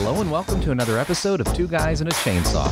Hello and welcome to another episode of Two Guys and a Chainsaw.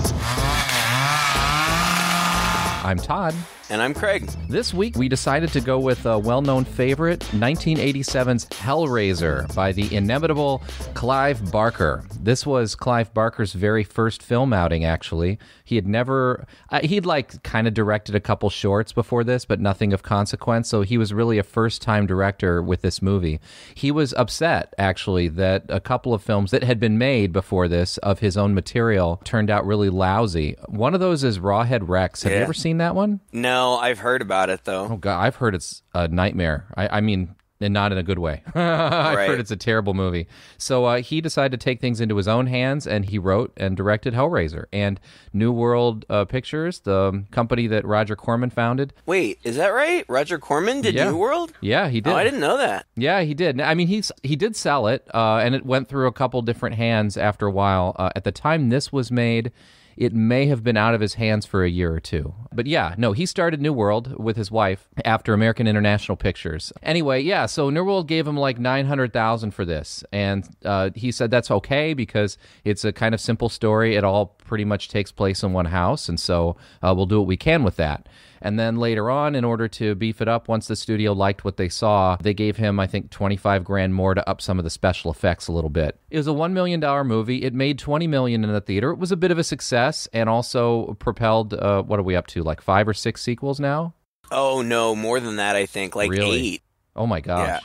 I'm Todd. And I'm Craig. This week, we decided to go with a well-known favorite, 1987's Hellraiser by the inimitable Clive Barker. This was Clive Barker's very first film outing, actually. He had never... he'd, kind of directed a couple shorts before this, but nothing of consequence, so he was really a first-time director with this movie. He was upset, actually, that a couple of films that had been made before this of his own material turned out really lousy. One of those is Rawhead Rex. Have you ever seen that one? No, I've heard about it, though. Oh, God, I've heard it's a nightmare. I mean, and not in a good way. I've heard it's a terrible movie. So he decided to take things into his own hands, and he wrote and directed Hellraiser. And New World Pictures, the company that Roger Corman founded. Wait, is that right? Roger Corman did New World? Yeah, he did. Oh, I didn't know that. Yeah, he did. I mean, he did sell it, and it went through a couple different hands after a while. At the time this was made, it may have been out of his hands for a year or two. But yeah, no, he started New World with his wife after American International Pictures. Anyway, yeah, so New World gave him like $900,000 for this. And he said that's okay because it's a kind of simple story. It all pretty much takes place in one house. And so we'll do what we can with that. And then later on, in order to beef it up, once the studio liked what they saw, they gave him, I think, $25,000 more to up some of the special effects a little bit. It was a $1 million movie. It made $20 million in the theater. It was a bit of a success and also propelled, what are we up to, like 5 or 6 sequels now? Oh, no, more than that, I think, like really? 8. Oh, my gosh. Yeah.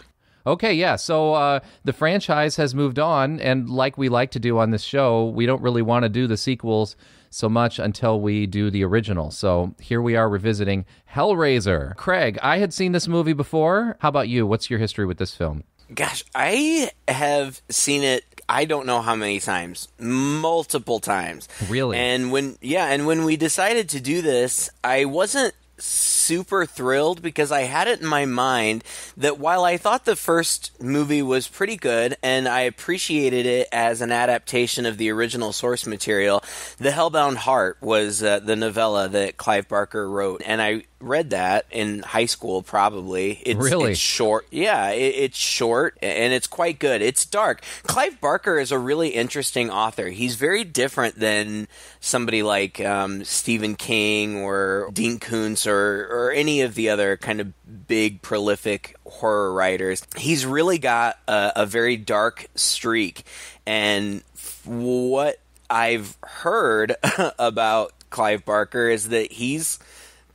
Okay, yeah, so the franchise has moved on, and like we like to do on this show, we don't really want to do the sequels so much until we do the original. So here we are revisiting Hellraiser. Craig, I had seen this movie before. How about you? What's your history with this film? Gosh, I have seen it, I don't know how many times, multiple times. Really? And when we decided to do this, I wasn't super thrilled because I had it in my mind that while I thought the first movie was pretty good and I appreciated it as an adaptation of the original source material, The Hellbound Heart was the novella that Clive Barker wrote, and I read that in high school probably. Really? It's short. Yeah, it's short and it's quite good. It's dark. Clive Barker is a really interesting author. He's very different than somebody like Stephen King or Dean Koontz or any of the other kind of big, prolific horror writers. He's really got a very dark streak. And what I've heard about Clive Barker is that he's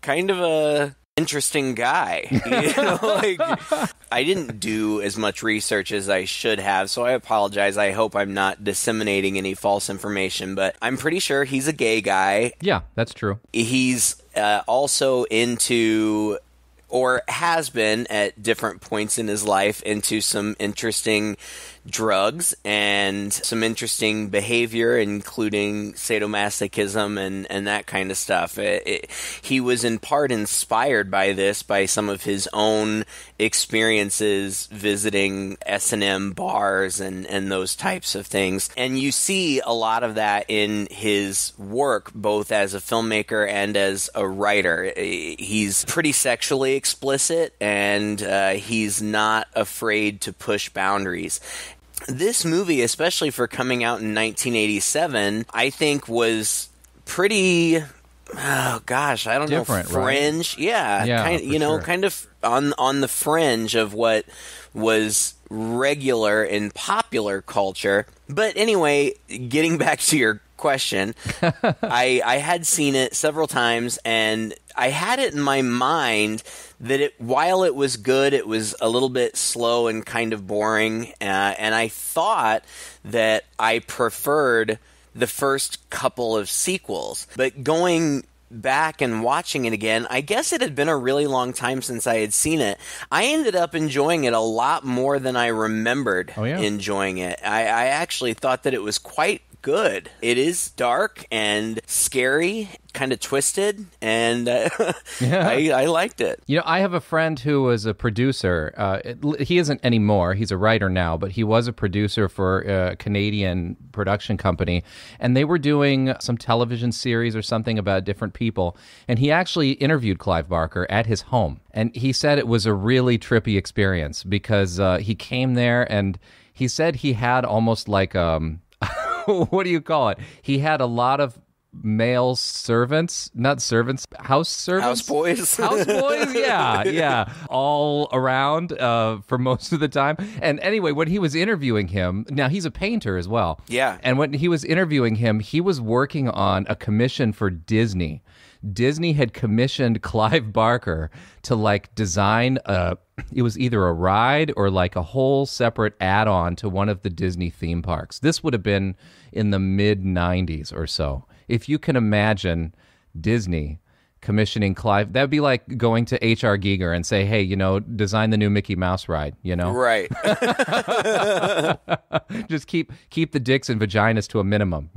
kind of a interesting guy. I didn't do as much research as I should have, so I apologize. I hope I'm not disseminating any false information, but I'm pretty sure he's a gay guy. Yeah, that's true. He's also into, or has been at different points in his life, into some interesting drugs and some interesting behavior, including sadomasochism and that kind of stuff. He was in part inspired by this, by some of his own experiences visiting S&M bars and those types of things. And you see a lot of that in his work, both as a filmmaker and as a writer. He's pretty sexually explicit, and he's not afraid to push boundaries. This movie, especially for coming out in 1987, I think was pretty, I don't different, know, fringe. Right? Yeah, kind of on the fringe of what was regular in popular culture. But anyway, getting back to your question, I had seen it several times, and I had it in my mind that while it was good, it was a little bit slow and kind of boring, and I thought that I preferred the first couple of sequels. But going back and watching it again, I guess it had been a really long time since I had seen it. I ended up enjoying it a lot more than I remembered enjoying it. I actually thought that it was quite good. It is dark and scary, kind of twisted, and I liked it. You know, I have a friend who was a producer. He isn't anymore. He's a writer now, but he was a producer for a Canadian production company, and they were doing some television series or something about different people, and he actually interviewed Clive Barker at his home, and he said it was a really trippy experience because he came there, and he said he had almost like what do you call it? He had a lot of male servants, not servants, house servants? Houseboys. Houseboys, yeah, all around for most of the time. And anyway, when he was interviewing him, now he's a painter as well. Yeah. And when he was interviewing him, he was working on a commission for Disney. Disney had commissioned Clive Barker to like design it was either a ride or like a whole separate add-on to one of the Disney theme parks. This would have been in the mid-90s or so. If you can imagine Disney commissioning Clive, that'd be like going to H.R. Giger and say, hey, design the new Mickey Mouse ride, Right. Just keep the dicks and vaginas to a minimum,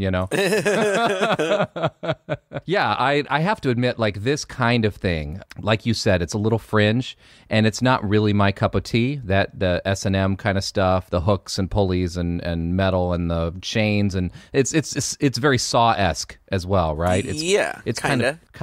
Yeah, I have to admit, like, this kind of thing, like you said, it's a little fringe, and it's not really my cup of tea, that the S&M kind of stuff, the hooks and pulleys and metal and the chains, and it's very Saw-esque as well, right? It's kind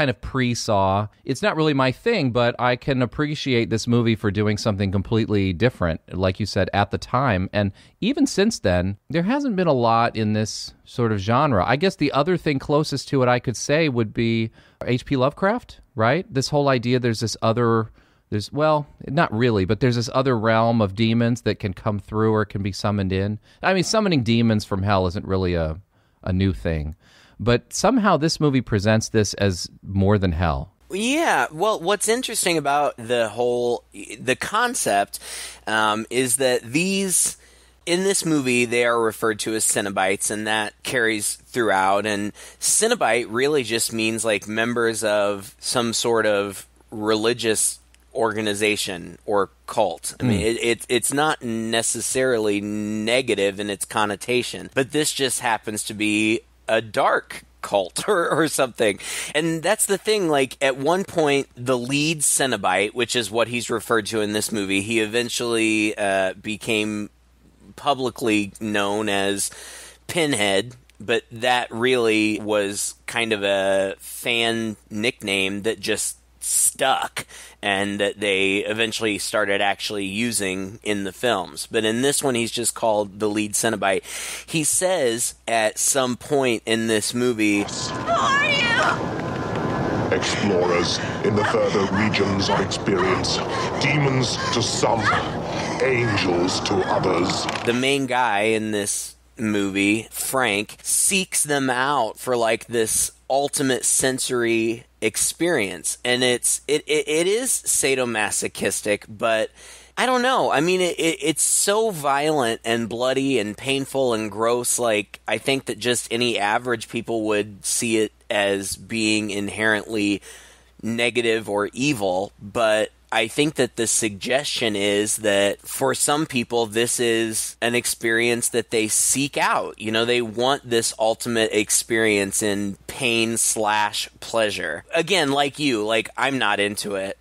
of pre-Saw. It's not really my thing, but I can appreciate this movie for doing something completely different, like you said, at the time. And even since then, there hasn't been a lot in this sort of genre. I guess the other thing closest to it I could say would be H.P. Lovecraft, right? This whole idea well, not really, but there's this other realm of demons that can come through or can be summoned in. I mean, summoning demons from hell isn't really a new thing. But somehow this movie presents this as more than hell. Yeah, well, what's interesting about the concept is that in this movie, they are referred to as Cenobites, and that carries throughout. And Cenobite really just means like members of some sort of religious organization or cult. I mean, it's not necessarily negative in its connotation, but this just happens to be a dark cult or something. And that's the thing, like, at one point, the lead Cenobite, which is what he's referred to in this movie, he eventually became publicly known as Pinhead, but that really was kind of a fan nickname that just stuck and that they eventually started actually using in the films. But in this one, he's just called the lead Cenobite. He says at some point in this movie, "Who are you?" Explorers in the further regions of experience. Demons to some, angels to others. The main guy in this movie, Frank, seeks them out for like this ultimate sensory experience, and it is sadomasochistic, but I don't know. I mean, it's so violent and bloody and painful and gross. Like, I think that just any average people would see it as being inherently negative or evil, but I think that the suggestion is that for some people, this is an experience that they seek out. They want this ultimate experience in pain/pleasure. Again, like you, like, I'm not into it.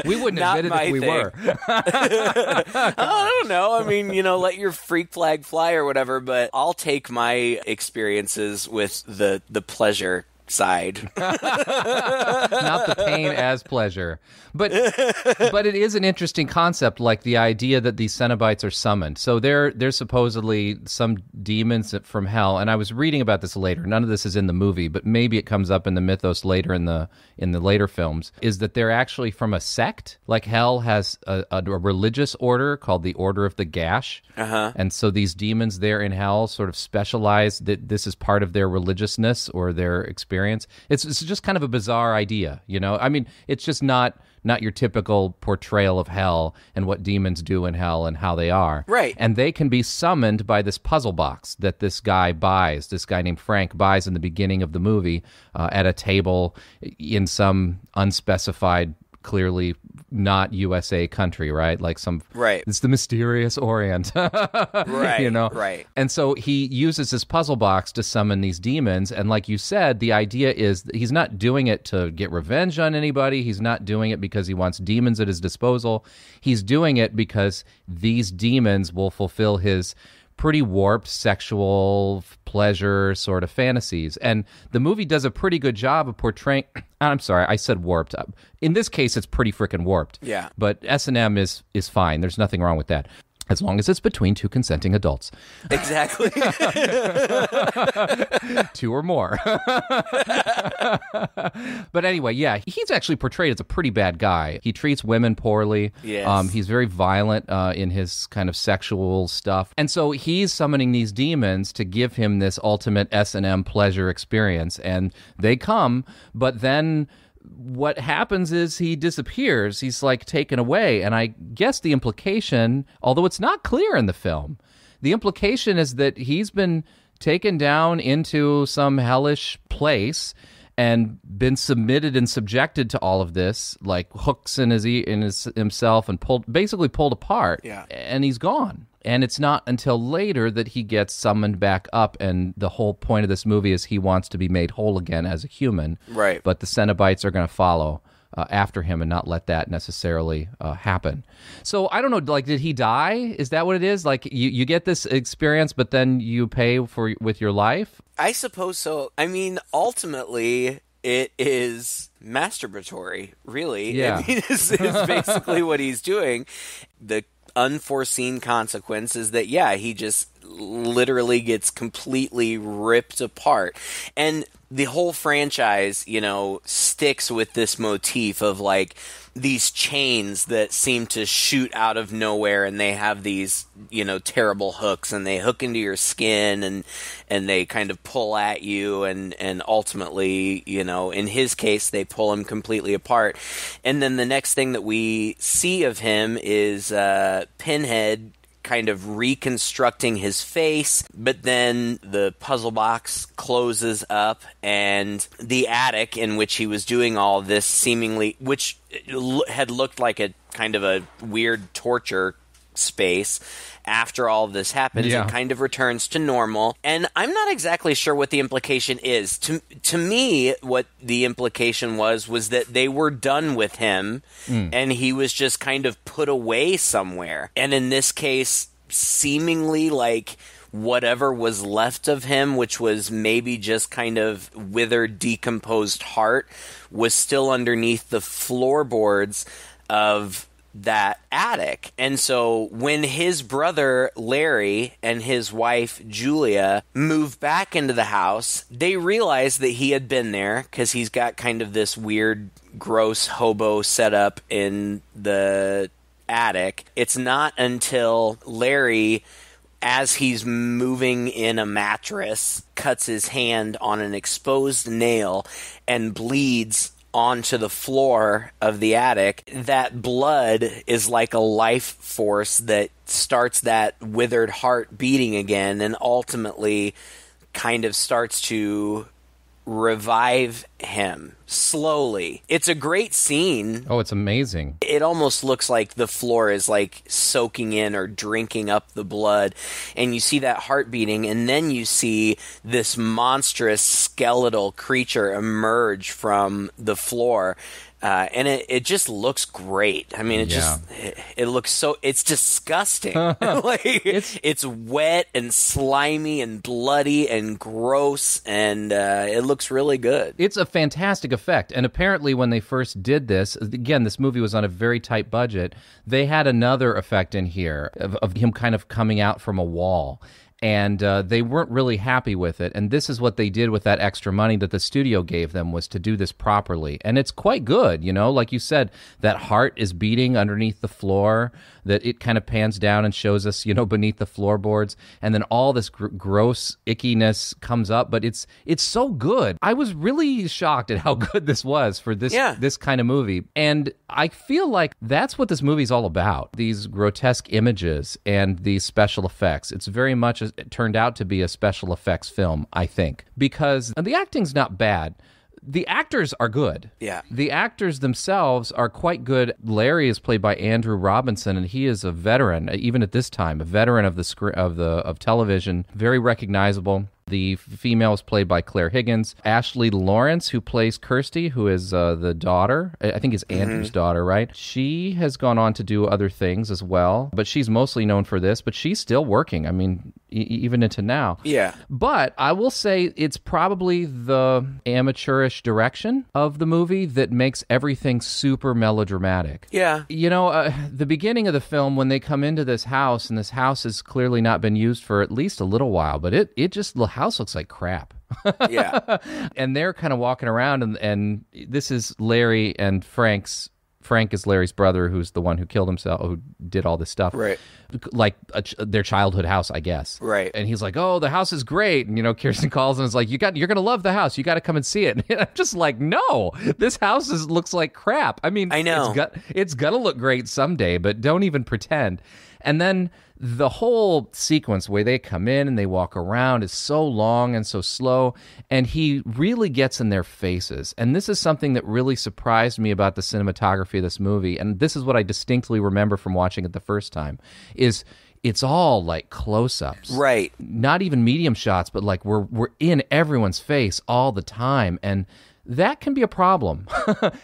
We wouldn't admit it if we were. I don't know. I mean, let your freak flag fly or whatever, but I'll take my experiences with the pleasure side. Not the pain as pleasure. But it is an interesting concept, like the idea that these Cenobites are summoned. So they're supposedly some demons from hell, and I was reading about this later. None of this is in the movie, but maybe it comes up in the mythos later in the later films, is that they're actually from a sect. Like hell has a religious order called the Order of the Gash. Uh-huh. And so these demons there in hell sort of specialize, that this is part of their religiousness or their experience. It's just kind of a bizarre idea, I mean, it's just not your typical portrayal of hell and what demons do in hell and how they are. Right. And they can be summoned by this puzzle box that this guy named Frank buys in the beginning of the movie at a table in some unspecified, clearly not USA country, right? Like right. It's the mysterious Orient, right? Right. And so he uses this puzzle box to summon these demons. And like you said, the idea is that he's not doing it to get revenge on anybody. He's not doing it because he wants demons at his disposal. He's doing it because these demons will fulfill his pretty warped sexual pleasure sort of fantasies. And the movie does a pretty good job of portraying... I'm sorry, I said warped. In this case, it's pretty freaking warped. Yeah. But S&M is fine. There's nothing wrong with that. As long as it's between two consenting adults. Exactly. Two or more. But anyway, yeah, he's actually portrayed as a pretty bad guy. He treats women poorly. Yes. He's very violent in his kind of sexual stuff. And so he's summoning these demons to give him this ultimate S&M pleasure experience. And they come, but then what happens is he disappears. He's like taken away. And I guess the implication, although it's not clear in the film, the implication is that he's been taken down into some hellish place and been submitted and subjected to all of this, like hooks in his himself, and basically pulled apart. Yeah. And he's gone. And it's not until later that he gets summoned back up, and the whole point of this movie is he wants to be made whole again as a human. Right. But the Cenobites are going to follow after him and not let that necessarily happen. So I don't know, like, did he die? Is that what it is? Like, you get this experience, but then you pay with your life? I suppose so. I mean, ultimately, it is masturbatory, really. Yeah. I mean, is basically what he's doing. The unforeseen consequence is that, yeah, he just literally gets completely ripped apart. And the whole franchise, sticks with this motif of, like, these chains that seem to shoot out of nowhere, and they have these, terrible hooks, and they hook into your skin, and they kind of pull at you, and ultimately, in his case, they pull him completely apart. And then the next thing that we see of him is Pinhead kind of reconstructing his face, but then the puzzle box closes up, and the attic in which he was doing all this, seemingly, which had looked like a kind of a weird torture space, after all of this happens, Yeah. it kind of returns to normal. And I'm not exactly sure what the implication is. To me, what the implication was that they were done with him, and he was just kind of put away somewhere. And in this case, seemingly like whatever was left of him, which was maybe just kind of withered, decomposed heart, was still underneath the floorboards of that attic. And so when his brother Larry and his wife Julia moved back into the house, they realized that he had been there, because he's got kind of this weird, gross hobo setup in the attic. It's not until Larry, as he's moving in a mattress, cuts his hand on an exposed nail and bleeds onto the floor of the attic. That blood is like a life force that starts that withered heart beating again, and ultimately kind of starts to revive him slowly. It's a great scene. Oh, it's amazing. It almost looks like the floor is like soaking in or drinking up the blood, and you see that heart beating, and then you see this monstrous skeletal creature emerge from the floor. And it just looks great. I mean, it looks so, it's disgusting. Like, it's wet and slimy and bloody and gross, and it looks really good. It's a fantastic effect. And apparently when they first did this, again, this movie was on a very tight budget, they had another effect in here of him kind of coming out from a wall. And they weren't really happy with it. And this is what they did with that extra money that the studio gave them, was to do this properly. And it's quite good, like you said, that heart is beating underneath the floor, that it kind of pans down and shows us, beneath the floorboards. And then all this gross ickiness comes up, but it's so good. I was really shocked at how good this was for this kind of movie. And I feel like that's what this movie's all about. These grotesque images and these special effects. It's very much it turned out to be a special effects film, I think, because the acting's not bad. The actors are good. Yeah. The actors themselves are quite good. Larry is played by Andrew Robinson, and he is a veteran, even at this time, a veteran of television, very recognizable. The female is played by Claire Higgins. Ashley Lawrence, who plays Kirsty, who is the daughter, I think is Andrew's daughter, right? She has gone on to do other things as well, but she's mostly known for this, but she's still working. I mean, even into now. Yeah. But I will say it's probably the amateurish direction of the movie that makes everything super melodramatic. Yeah. You know, the beginning of the film, when they come into this house, and this house has clearly not been used for at least a little while, but the house looks like crap. Yeah. And they're kind of walking around, and this is Larry and Frank is Larry's brother, who's the one who killed himself, who did all this stuff. Right. Like their childhood house, I guess. Right. And he's like, "Oh, the house is great." And, Kirsten calls and is like, "You're going to love the house. You got to come and see it." And I'm just like, "No, this house looks like crap." I mean, I know. It's going to look great someday, but don't even pretend. And then the whole sequence, where they come in and they walk around, is so long and so slow, and he really gets in their faces. And this is something that really surprised me about the cinematography of this movie, and this is what I distinctly remember from watching it the first time, is it's all like close-ups. Right. Not even medium shots, but like we're in everyone's face all the time, and that can be a problem,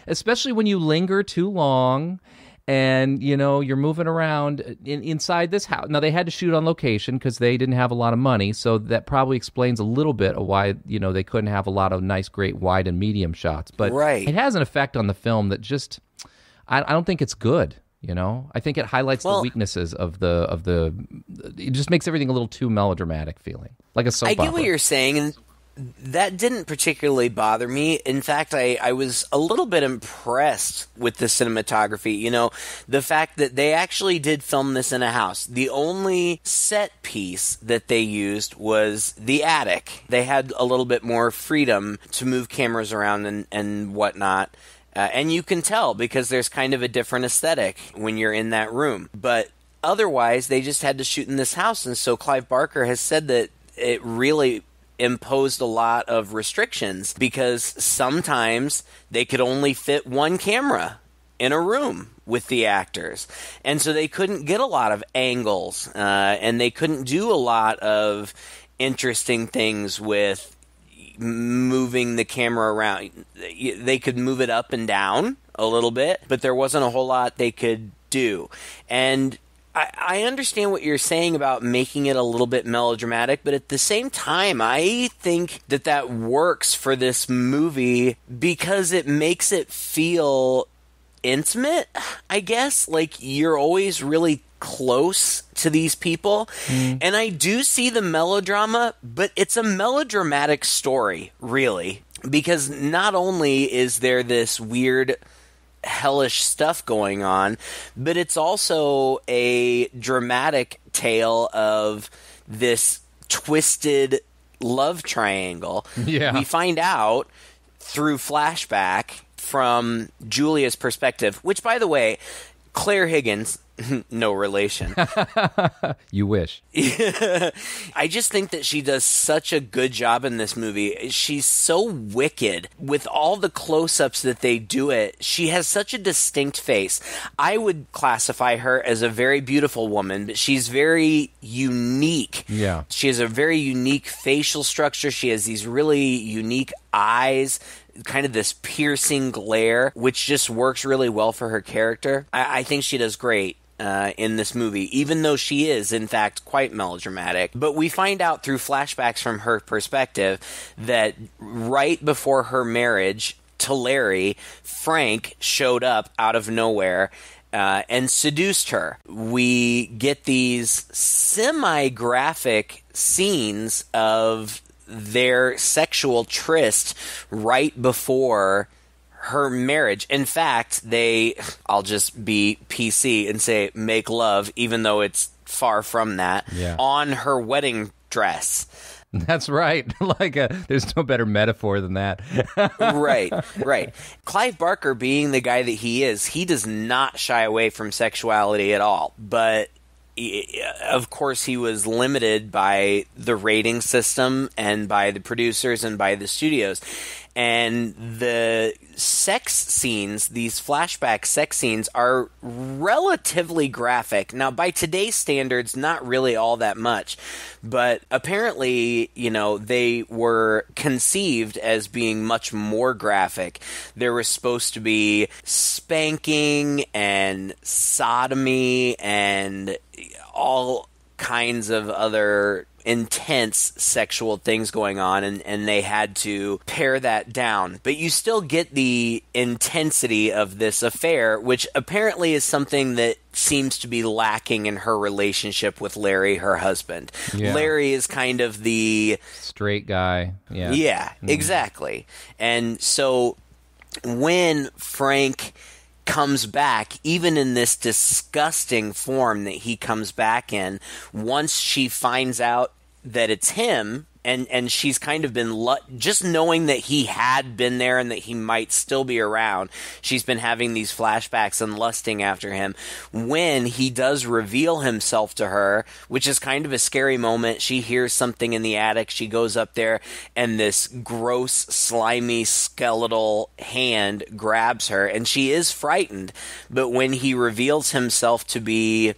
especially when you linger too long. And, you're moving around inside this house. Now, they had to shoot on location because they didn't have a lot of money, so that probably explains a little bit of why, they couldn't have a lot of nice, great wide and medium shots. But it has an effect on the film that just, I don't think it's good, I think it highlights the weaknesses of the, it just makes everything a little too melodramatic feeling, like a soap opera. I get what you're saying, and that didn't particularly bother me. In fact, I was a little bit impressed with the cinematography. The fact that they actually did film this in a house. The only set piece that they used was the attic. They had a little bit more freedom to move cameras around and whatnot. And you can tell because there's kind of a different aesthetic when you're in that room. But otherwise, they just had to shoot in this house. And so Clive Barker has said that it really imposed a lot of restrictions because sometimes they could only fit one camera in a room with the actors, and so they couldn't get a lot of angles, and they couldn't do a lot of interesting things with moving the camera around. They could move it up and down a little bit, but there wasn't a whole lot they could do. And I understand what you're saying about making it a little bit melodramatic, but at the same time, I think that works for this movie because it makes it feel intimate, I guess. Like, you're always really close to these people. And I do see the melodrama, but it's a melodramatic story, really. Because not only is there this weird hellish stuff going on, but it's also a dramatic tale of this twisted love triangle. Yeah. We find out through flashback from Julia's perspective, which, by the way, Claire Higgins, no relation. You wish. I just think that she does such a good job in this movie. She's so wicked. With all the close-ups that they do it, she has such a distinct face. I would classify her as a very beautiful woman, but she's very unique. Yeah. She has a very unique facial structure. She has these really unique eyes, kind of this piercing glare, which just works really well for her character. I think she does great in this movie, even though she is, in fact, quite melodramatic. But we find out through flashbacks from her perspective that right before her marriage to Larry, Frank showed up out of nowhere and seduced her. We get these semi-graphic scenes of their sexual tryst right before her marriage. In fact, I'll just be PC and say make love, even though it's far from that, on her wedding dress. That's right. There's no better metaphor than that. Right. Clive Barker, being the guy that he is, he does not shy away from sexuality at all. But of course, he was limited by the rating system and by the producers and by the studios. And the sex scenes, these flashback sex scenes, are relatively graphic. Now, by today's standards, not really all that much. But apparently, they were conceived as being much more graphic. There was supposed to be spanking and sodomy and all kinds of other intense sexual things going on, and they had to pare that down. But you still get the intensity of this affair, which apparently is something that seems to be lacking in her relationship with Larry, her husband. Yeah. Larry is kind of the straight guy. Yeah. Yeah, exactly. And so when Frank comes back, even in this disgusting form that he comes back in, once she finds out that it's him, and she's kind of been just knowing that he had been there and that he might still be around, she's been having these flashbacks and lusting after him. When he does reveal himself to her, which is kind of a scary moment, she hears something in the attic, she goes up there, and this gross, slimy, skeletal hand grabs her, and she is frightened. But when he reveals himself to be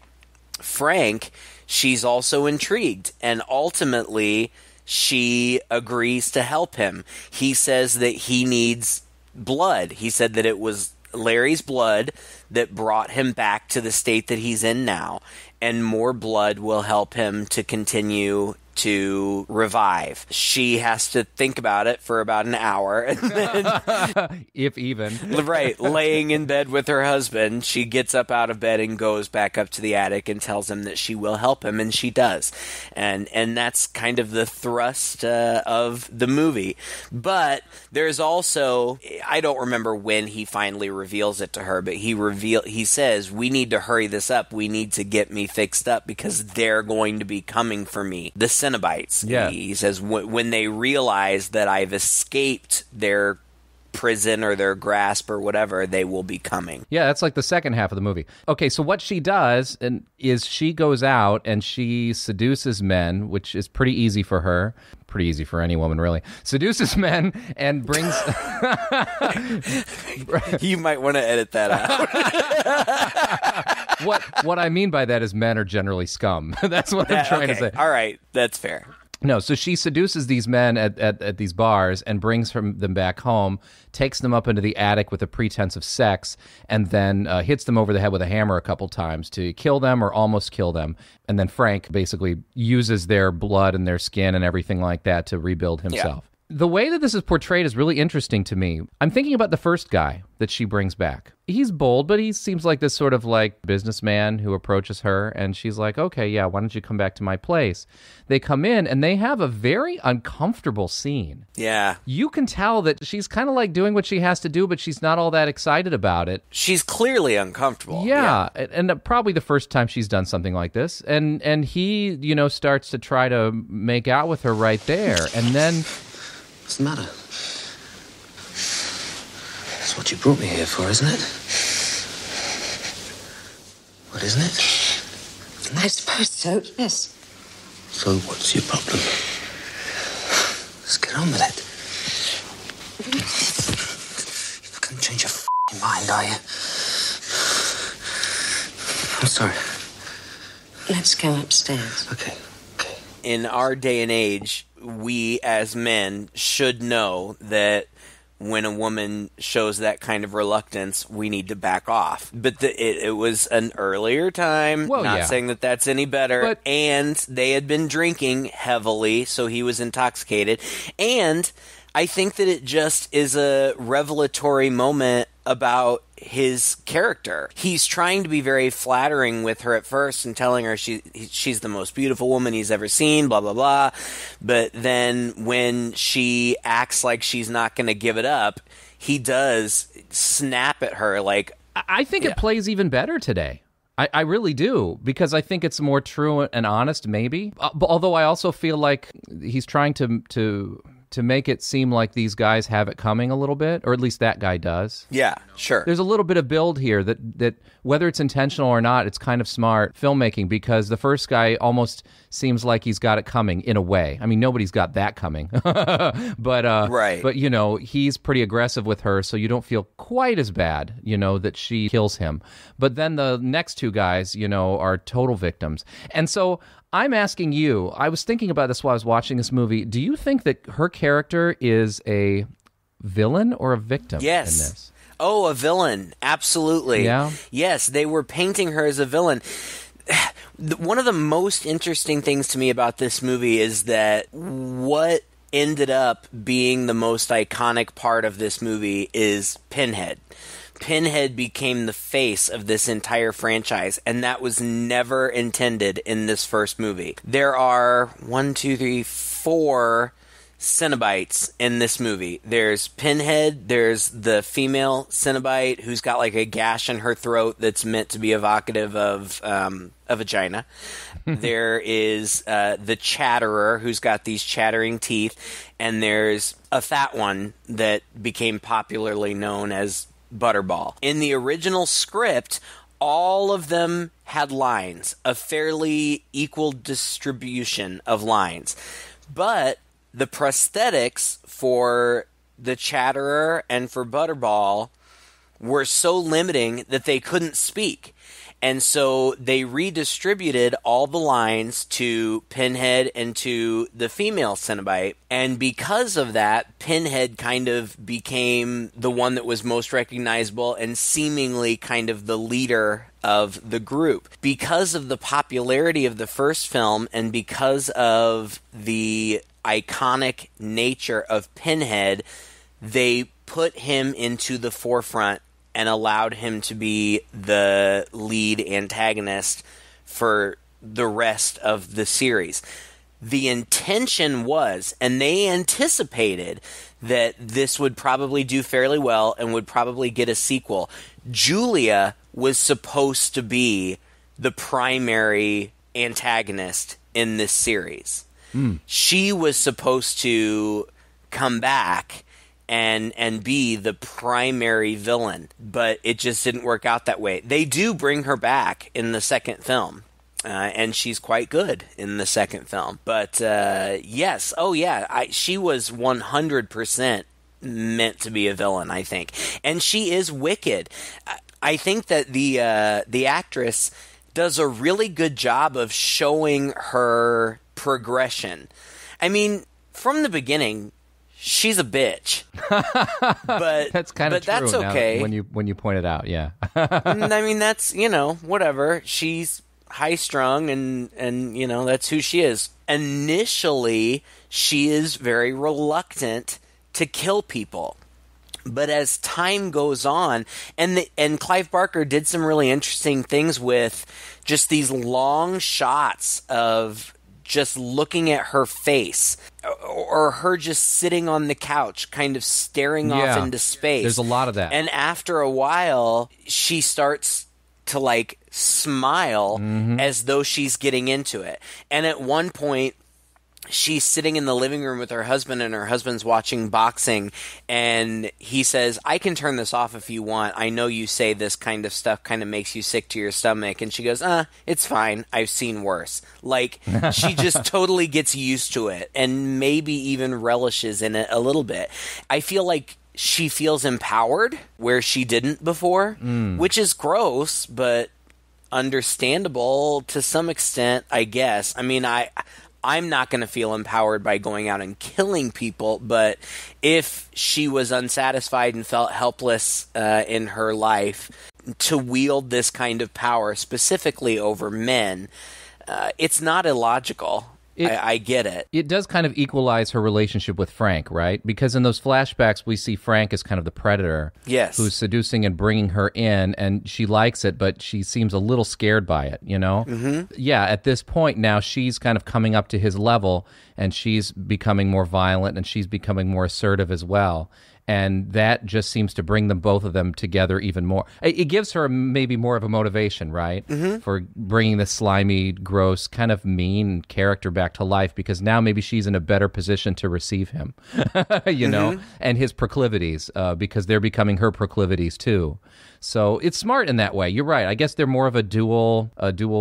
Frank, she's also intrigued, and ultimately she agrees to help him. He says that he needs blood. He said that it was Larry's blood that brought him back to the state that he's in now, and more blood will help him to continue to revive. She has to think about it for about an hour, and then if even. Right, laying in bed with her husband, she gets up out of bed and goes back up to the attic and tells him that she will help him, and she does. And that's kind of the thrust of the movie. But there's also, I don't remember when he finally reveals it to her, but he says, we need to hurry this up. We need to get me fixed up because they're going to be coming for me. The Cenobites. Yeah. He says, when they realize that I've escaped their prison or their grasp or whatever, they will be coming. Yeah, that's like the second half of the movie. Okay, so what she does is she goes out and she seduces men, which is pretty easy for her. Pretty easy for any woman, really. Seduces men and brings... You might want to edit that out. What I mean by that is men are generally scum. That's what I'm trying to say. All right, that's fair. No, so she seduces these men at these bars and brings them back home, takes them up into the attic with a pretense of sex, and then hits them over the head with a hammer a couple times to kill them or almost kill them. And then Frank basically uses their blood and their skin and everything like that to rebuild himself. Yeah. The way that this is portrayed is really interesting to me. I'm thinking about the first guy that she brings back. He's bold, but he seems like this sort of like businessman who approaches her, and she's like, okay, yeah, why don't you come back to my place? They come in, and they have a very uncomfortable scene. Yeah. You can tell that she's kind of like doing what she has to do, but she's not all that excited about it. She's clearly uncomfortable. Yeah. And probably the first time she's done something like this. And he, starts to try to make out with her right there, and then... What's the matter? That's what you brought me here for, isn't it? What, isn't it? I suppose so, yes. So what's your problem? Let's get on with it. You're not going to change your f***ing mind, are you? I'm sorry. Let's go upstairs. Okay. In our day and age, we as men should know that when a woman shows that kind of reluctance, we need to back off. But it was an earlier time, not saying that that's any better, and they had been drinking heavily, so he was intoxicated. And I think that it just is a revelatory moment about his character. He's trying to be very flattering with her at first and telling her she's the most beautiful woman he's ever seen, blah, blah, blah. But then when she acts like she's not going to give it up, he does snap at her like... I think it plays even better today. I really do, because I think it's more true and honest, maybe. Although I also feel like he's trying to make it seem like these guys have it coming a little bit, or at least that guy does. Yeah, sure. There's a little bit of build here that whether it's intentional or not, it's kind of smart filmmaking, because the first guy almost seems like he's got it coming in a way. I mean, nobody's got that coming. But right. But he's pretty aggressive with her, so you don't feel quite as bad, that she kills him. But then the next two guys, are total victims. And so I'm asking you, I was thinking about this while I was watching this movie. Do you think that her character is a villain or a victim in this? Oh, a villain. Absolutely. Yeah? Yes, they were painting her as a villain. one of the most interesting things to me about this movie is that what ended up being the most iconic part of this movie is Pinhead. Pinhead became the face of this entire franchise, and that was never intended in this first movie. There are 4 Cenobites in this movie. There's Pinhead, there's the female Cenobite who's got like a gash in her throat that's meant to be evocative of a vagina. There is the Chatterer who's got these chattering teeth, and there's a fat one that became popularly known as Butterball. In the original script, all of them had lines, a fairly equal distribution of lines. But the prosthetics for the Chatterer and for Butterball were so limiting that they couldn't speak. And so they redistributed all the lines to Pinhead and to the female Cenobite. And because of that, Pinhead kind of became the one that was most recognizable and seemingly kind of the leader of the group. Because of the popularity of the first film and because of the iconic nature of Pinhead, they put him into the forefront and allowed him to be the lead antagonist for the rest of the series. The intention was, and they anticipated, that this would probably do fairly well and would probably get a sequel. Julia was supposed to be the primary antagonist in this series. She was supposed to come back and be the primary villain, but it just didn't work out that way. They do bring her back in the second film, and she's quite good in the second film. But yes, she was 100% meant to be a villain, I think, and she is wicked. I think that the actress does a really good job of showing her progression. I mean, from the beginning, she's a bitch, but that's kind of true. That's okay when you point it out. Yeah, I mean that's whatever. She's high strung, and that's who she is. Initially, she is very reluctant to kill people, but as time goes on, and Clive Barker did some really interesting things with just these long shots of just looking at her face, or her just sitting on the couch, kind of staring off into space. There's a lot of that. And after a while, she starts to like smile as though she's getting into it. And at one point, she's sitting in the living room with her husband, and her husband's watching boxing, and he says, "I can turn this off if you want. I know you say this kind of stuff kind of makes you sick to your stomach." And she goes, "It's fine. I've seen worse." Like, she just totally gets used to it and maybe even relishes in it a little bit. I feel like she feels empowered where she didn't before, which is gross, but understandable to some extent, I guess. I mean, I'm not going to feel empowered by going out and killing people, but if she was unsatisfied and felt helpless in her life to wield this kind of power, specifically over men, it's not illogical. I get it. It does kind of equalize her relationship with Frank, right? Because in those flashbacks, we see Frank as kind of the predator. Yes. Who's seducing and bringing her in, and she likes it, but she seems a little scared by it, Mm-hmm. Yeah, at this point now, she's kind of coming up to his level, and she's becoming more violent, and she's becoming more assertive as well. And that just seems to bring both of them together even more. It gives her maybe more of a motivation, right? Mm-hmm. For bringing this slimy, gross, kind of mean character back to life, because now maybe she's in a better position to receive him, and his proclivities, because they're becoming her proclivities too. So it's smart in that way. You're right. I guess they're more of a dual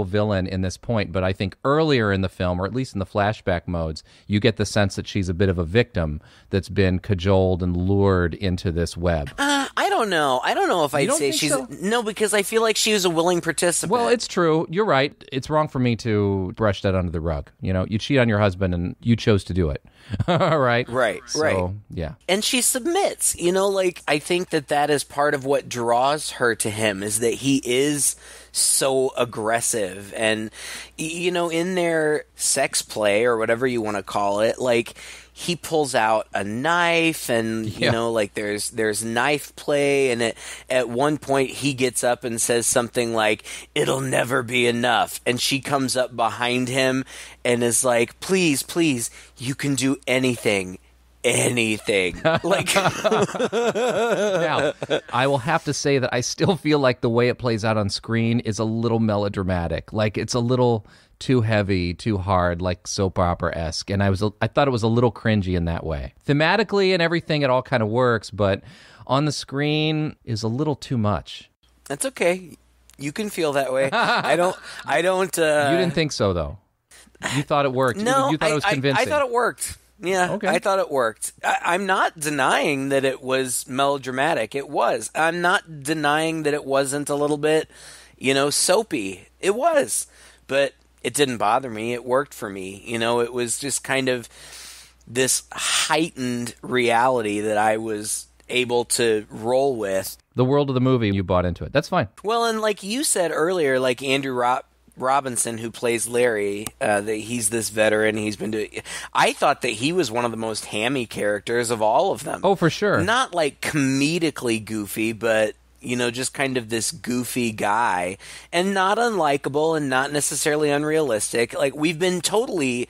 villain in this point, but I think earlier in the film, or at least in the flashback modes, you get the sense that she's a bit of a victim that's been cajoled and lured into this web. I don't know. I don't know if I'd say she's... So? No, because I feel like she was a willing participant. Well, it's true. You're right. It's wrong for me to brush that under the rug. You cheat on your husband and you chose to do it. Right? Right. Yeah. And she submits. I think that is part of what draws her to him, is that he is so aggressive. And, you know, in their sex play or whatever you want to call it, like, he pulls out a knife and, you know, like there's knife play. And at one point he gets up and says something like, "It'll never be enough." And she comes up behind him and is like, "Please, please, you can do anything." Like, Now, I will have to say that I still feel like the way it plays out on screen is a little melodramatic. Like, it's a little too heavy, too hard, like soap opera-esque. And I thought it was a little cringy in that way. Thematically and everything, it all kind of works, but on the screen is a little too much. That's okay. You can feel that way. I don't. You didn't think so, though. You thought it worked. No, you thought it was convincing. I thought it worked. Yeah, okay. I thought it worked. I'm not denying that it was melodramatic. It was. I'm not denying that it wasn't a little bit, you know, soapy. It was. But it didn't bother me. It worked for me. You know, it was just kind of this heightened reality that I was able to roll with. The world of the movie, you bought into it. That's fine. Well, and like you said earlier, like Andrew Robinson, who plays Larry, that he's this veteran. He's been doing. I thought that he was one of the most hammy characters of all of them. Oh, for sure. Not like comedically goofy, but you know, just kind of this goofy guy, and not unlikable, and not necessarily unrealistic. Like, we've been totally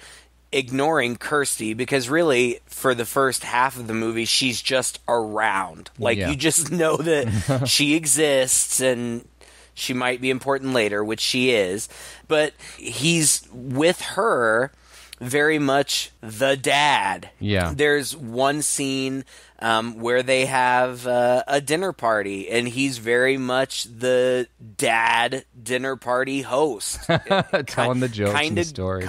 ignoring Kirsty because really, for the first half of the movie, she's just around. Like, you just know that she exists and she might be important later, which she is, but he's with her very much the dad. Yeah. There's one scene where they have a dinner party, and he's very much the dad dinner party host. Telling the jokes and stories.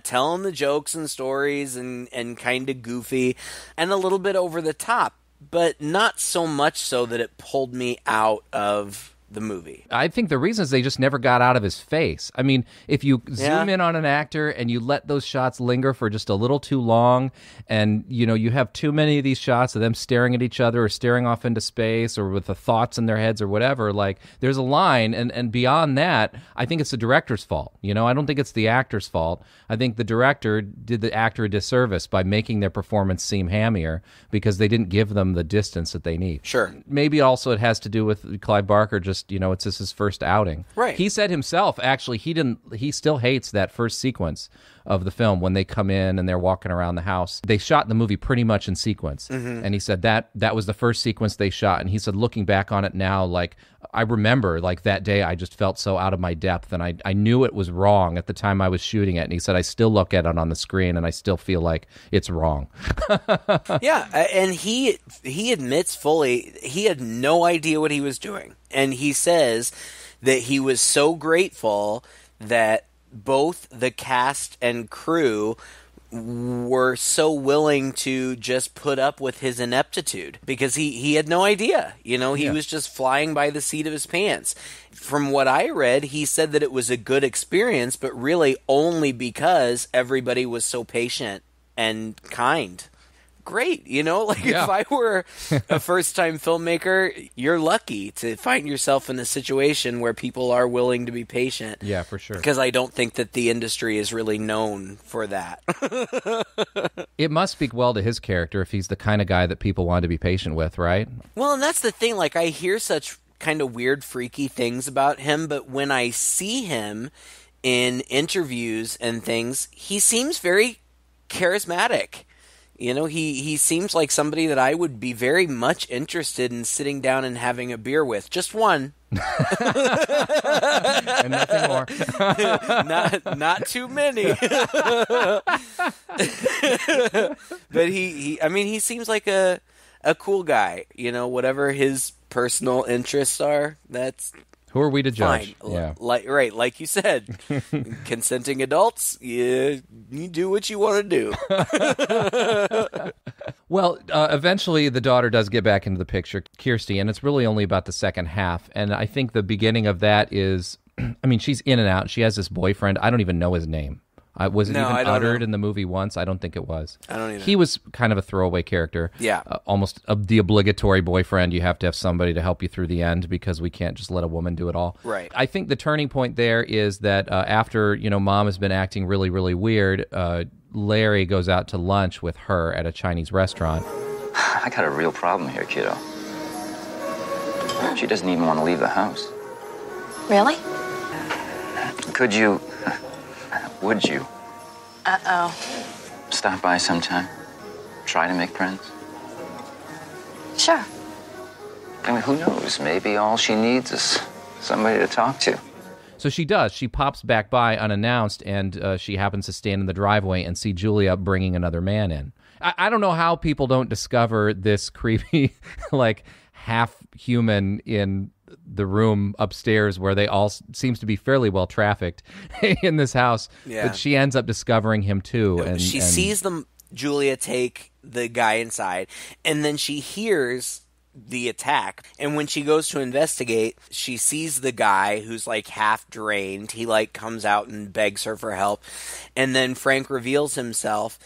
Telling the jokes and stories and kind of goofy and a little bit over the top, but not so much so that it pulled me out of the movie. I think the reason is they just never got out of his face. I mean, if you zoom in on an actor and you let those shots linger for just a little too long, and you know, you have too many of these shots of them staring at each other or staring off into space or with the thoughts in their heads or whatever, like, there's a line, and beyond that, I think it's the director's fault. You know, I don't think it's the actor's fault. I think the director did the actor a disservice by making their performance seem hammier because they didn't give them the distance that they need. Sure. Maybe also it has to do with Clive Barker just, you know, it's just his first outing. Right. He said himself, actually, he still hates that first sequence of the film when they come in and they're walking around the house. They shot the movie pretty much in sequence. Mm-hmm. And he said that was the first sequence they shot. And he said, looking back on it now, like, I remember, like, that day I just felt so out of my depth, and I knew it was wrong at the time I was shooting it. And he said, I still look at it on the screen and I still feel like it's wrong. Yeah, and he admits fully he had no idea what he was doing. And he says that he was so grateful that both the cast and crew were so willing to just put up with his ineptitude because he had no idea. You know, he was just flying by the seat of his pants. From what I read, he said that it was a good experience, but really only because everybody was so patient and kind. Great, you know, like if I were a first-time filmmaker, you're lucky to find yourself in a situation where people are willing to be patient. Yeah, for sure. Because I don't think that the industry is really known for that. It must speak well to his character if he's the kind of guy that people want to be patient with, right? Well, and that's the thing. Like, I hear such kind of weird, freaky things about him, but when I see him in interviews and things, he seems very charismatic. You know, he seems like somebody that I would be very much interested in sitting down and having a beer with. Just one. And nothing more. not too many. But he seems like a cool guy. You know, whatever his personal interests are, that's who are we to judge? Fine. Yeah. Like you said, consenting adults, you do what you want to do. Well, eventually the daughter does get back into the picture, Kirsty, and it's really only about the second half. And I think the beginning of that is, I mean, she's in and out. She has this boyfriend. I don't even know his name. Was it No, I even don't uttered know. in the movie once? I don't think it was. I don't either. He was kind of a throwaway character. Yeah. Almost the obligatory boyfriend. You have to have somebody to help you through the end because we can't just let a woman do it all. Right. I think the turning point there is that after, Mom has been acting really, really weird, Larry goes out to lunch with her at a Chinese restaurant. I got a real problem here, kiddo. She doesn't even want to leave the house. Really? Would you Uh-oh. stop by sometime? Try to make friends? Sure. I mean, who knows? Maybe all she needs is somebody to talk to. So she does. She pops back by unannounced, and she happens to stand in the driveway and see Julia bringing another man in. I don't know how people don't discover this creepy, like, half-human in the room upstairs where they all seems to be fairly well trafficked in this house. Yeah. But she ends up discovering him, too. She sees Julia take the guy inside, and then she hears the attack, and when she goes to investigate, she sees the guy who's like half drained. He like comes out and begs her for help, and then Frank reveals himself,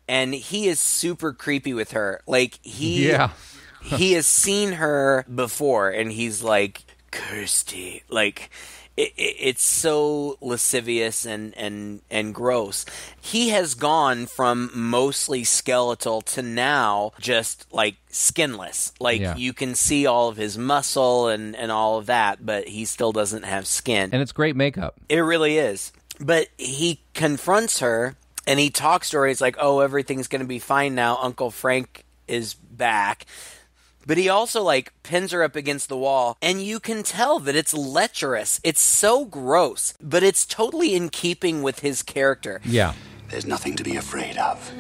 and he is super creepy with her. Like he has seen her before, and he's like, Kirsty, like it's so lascivious and gross. He has gone from mostly skeletal to now just like skinless. Like you can see all of his muscle and all of that, but he still doesn't have skin. And it's great makeup. It really is. But he confronts her and he talks to her. He's like, oh, everything's going to be fine now. Uncle Frank is back. But he also, like, pins her up against the wall, and you can tell that it's lecherous. It's so gross, but it's totally in keeping with his character. Yeah. There's nothing to be afraid of.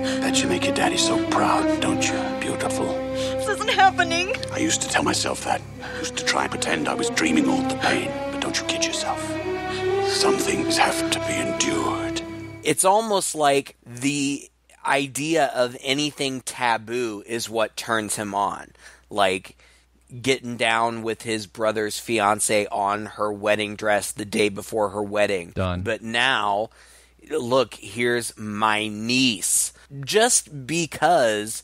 Bet you make your daddy so proud, don't you, beautiful? This isn't happening. I used to tell myself that. I used to try and pretend I was dreaming all the pain. But don't you kid yourself. Some things have to be endured. It's almost like the idea of anything taboo is what turns him on. Like getting down with his brother's fiance on her wedding dress the day before her wedding. Done. But now, look, here's my niece. Just because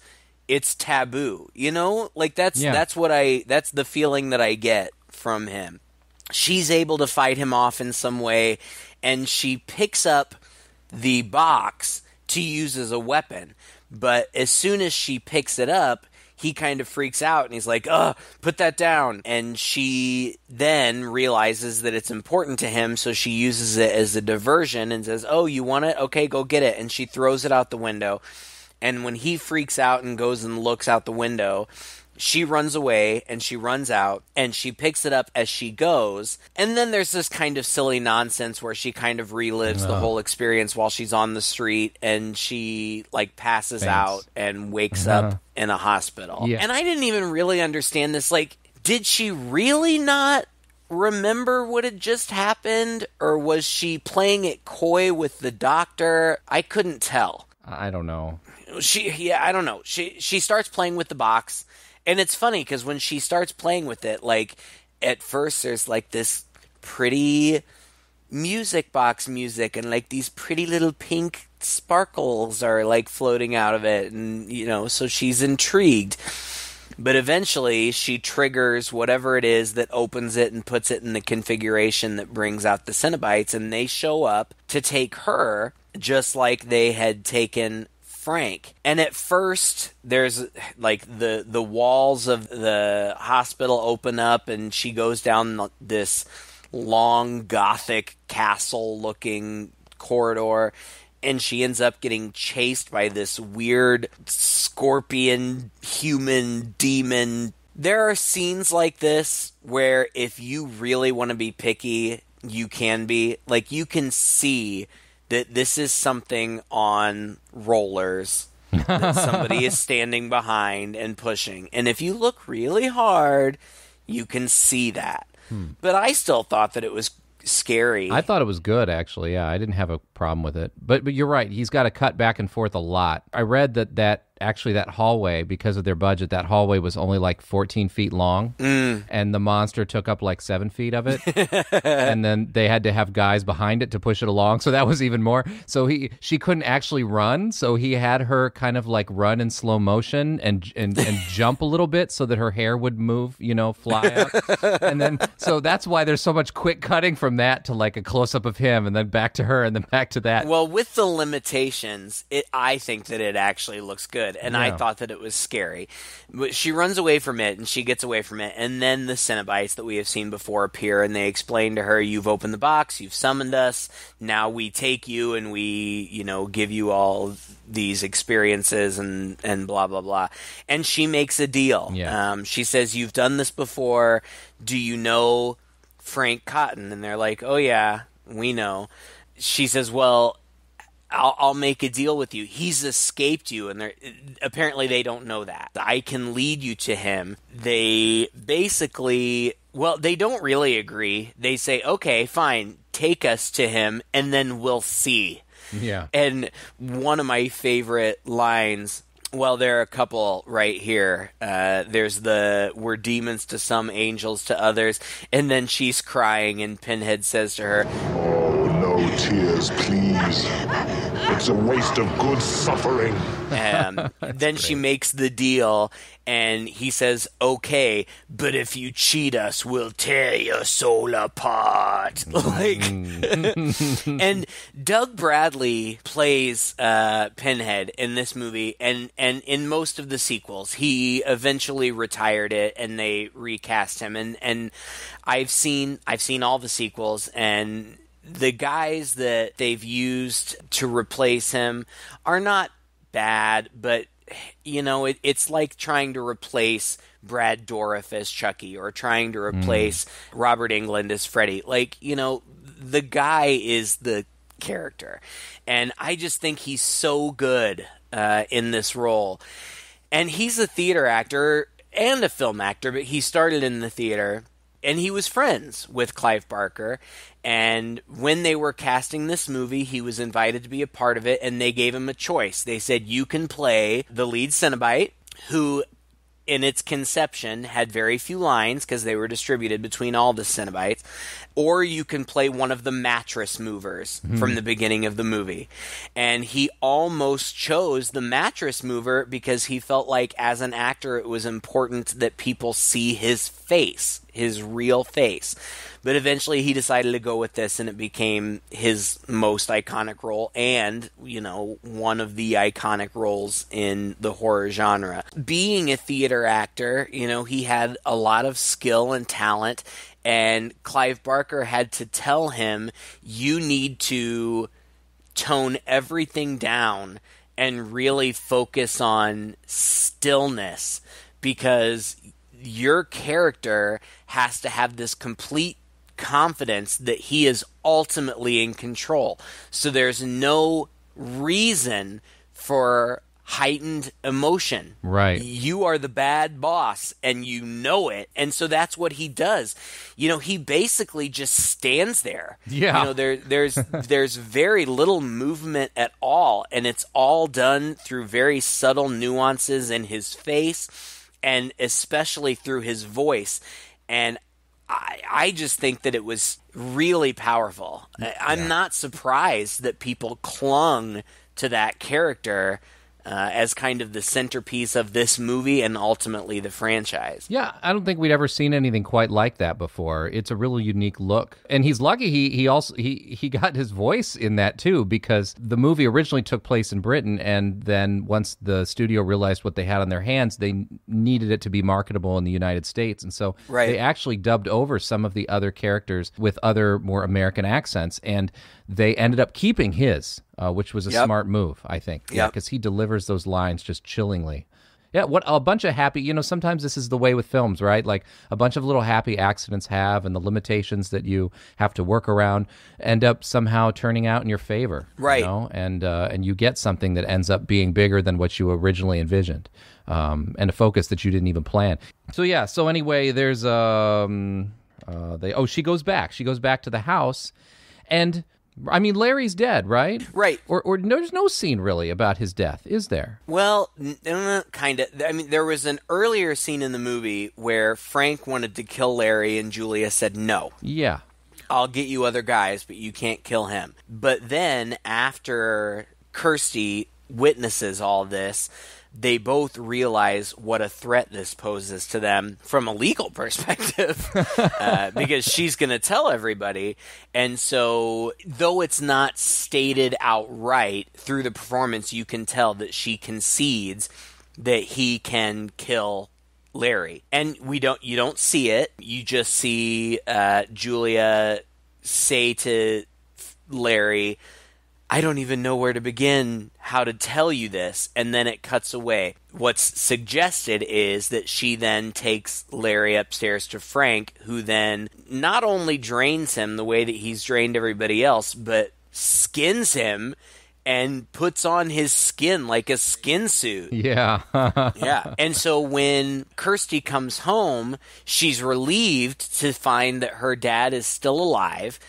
it's taboo. You know? Like that's the feeling that I get from him. She's able to fight him off in some way, and she picks up the box to use as a weapon. But as soon as she picks it up, he kind of freaks out and he's like, put that down. And she then realizes that it's important to him, so she uses it as a diversion and says, oh, you want it? Okay, go get it. And she throws it out the window. And when he freaks out and goes and looks out the window, she runs away, and she runs out, and she picks it up as she goes. And then there's this kind of silly nonsense where she kind of relives the whole experience while she's on the street, and she, like, passes out and wakes up in a hospital. Yeah. And I didn't even really understand this. Like, did she really not remember what had just happened, or was she playing it coy with the doctor? I couldn't tell. I don't know. I don't know. She starts playing with the box. And it's funny because when she starts playing with it, like, at first there's, like, this pretty music box music and, like, these pretty little pink sparkles are, like, floating out of it. And, you know, so she's intrigued. But eventually she triggers whatever it is that opens it and puts it in the configuration that brings out the Cenobites. And they show up to take her just like they had taken Frank. And at first there's like the walls of the hospital open up and she goes down this long gothic castle looking corridor, and she ends up getting chased by this weird scorpion human demon. There are scenes like this where if you really want to be picky, you can be. Like, you can see that this is something on rollers that somebody is standing behind and pushing. And if you look really hard, you can see that. But I still thought that it was scary. I thought it was good, actually. Yeah, I didn't have a problem with it. But you're right. He's got to cut back and forth a lot. I read that actually that hallway, because of their budget, that hallway was only like 14 feet long, and the monster took up like 7 feet of it, and then they had to have guys behind it to push it along, so that was even more. So she couldn't actually run, so he had her kind of like run in slow motion and jump a little bit so that her hair would move, fly up, and then so that's why there's so much quick cutting from that to like a close up of him, and then back to her, and then back to that. Well, with the limitations, I think that it actually looks good, and I thought that it was scary. But she runs away from it, and she gets away from it, and then the Cenobites that we have seen before appear, and they explain to her, you've opened the box, you've summoned us, now we take you, and we, give you all these experiences, and blah, blah, blah. And she makes a deal. Yeah. She says, you've done this before, do you know Frank Cotton? And they're like, oh yeah, we know. She says, well, I'll make a deal with you. He's escaped you, and apparently they don't know that. I can lead you to him. They basically, they don't really agree. They say, okay, fine, take us to him, and then we'll see. Yeah. And one of my favorite lines, there are a couple right here. There's we're demons to some, angels to others, and then she's crying, and Pinhead says to her, Oh, no tears, please. It's a waste of good suffering. Then she makes the deal, and he says, okay, but if you cheat us, we'll tear your soul apart. And Doug Bradley plays Pinhead in this movie, and in most of the sequels. He eventually retired it, and they recast him. And I've seen all the sequels, and the guys that they've used to replace him are not bad, but it's like trying to replace Brad Dourif as Chucky, or trying to replace Robert Englund as Freddy. The guy is the character, and I just think he's so good in this role. And he's a theater actor and a film actor, but he started in the theater, and he was friends with Clive Barker. And when they were casting this movie, he was invited to be a part of it, and they gave him a choice. They said, you can play the lead Cenobite, who in its conception had very few lines because they were distributed between all the Cenobites, or you can play one of the mattress movers from the beginning of the movie. And he almost chose the mattress mover because he felt like, as an actor, it was important that people see his face, his real face. But eventually he decided to go with this, and it became his most iconic role and, one of the iconic roles in the horror genre. Being a theater actor, he had a lot of skill and talent, and Clive Barker had to tell him, you need to tone everything down and really focus on stillness, because your character has to have this complete confidence that he is ultimately in control. So there's no reason for heightened emotion. Right. You are the bad boss, and you know it. And so that's what he does. He basically just stands there. Yeah. There's very little movement at all, and it's all done through very subtle nuances in his face, and especially through his voice. And I just think that it was really powerful. I'm not surprised that people clung to that character as kind of the centerpiece of this movie and ultimately the franchise. Yeah, I don't think we'd ever seen anything quite like that before. It's a really unique look. And he's lucky he also got his voice in that too, because the movie originally took place in Britain, and then once the studio realized what they had on their hands, they needed it to be marketable in the United States. And so they actually dubbed over some of the other characters with other more American accents, and they ended up keeping his, which was a smart move, I think. Yeah, because he delivers those lines just chillingly. Yeah, what a bunch of happy, sometimes this is the way with films, right? Like a bunch of little happy accidents have, and the limitations that you have to work around end up somehow turning out in your favor. Right. And you get something that ends up being bigger than what you originally envisioned, and a focus that you didn't even plan. So anyway, there's, she goes back. She goes back to the house, and I mean, Larry's dead, right? Right. Or there's no scene really about his death, is there? Well, kind of. I mean, there was an earlier scene in the movie where Frank wanted to kill Larry and Julia said no. Yeah. I'll get you other guys, but you can't kill him. But then after Kirsty witnesses all this, they both realize what a threat this poses to them from a legal perspective because she's going to tell everybody. And so, though it's not stated outright, through the performance, you can tell that she concedes that he can kill Larry. And you don't see it. You just see Julia say to Larry, I don't even know where to begin how to tell you this, and then it cuts away. What's suggested is that she then takes Larry upstairs to Frank, who then not only drains him the way that he's drained everybody else, but skins him and puts on his skin like a skin suit. Yeah. Yeah. And so when Kirsty comes home, she's relieved to find that her dad is still alive.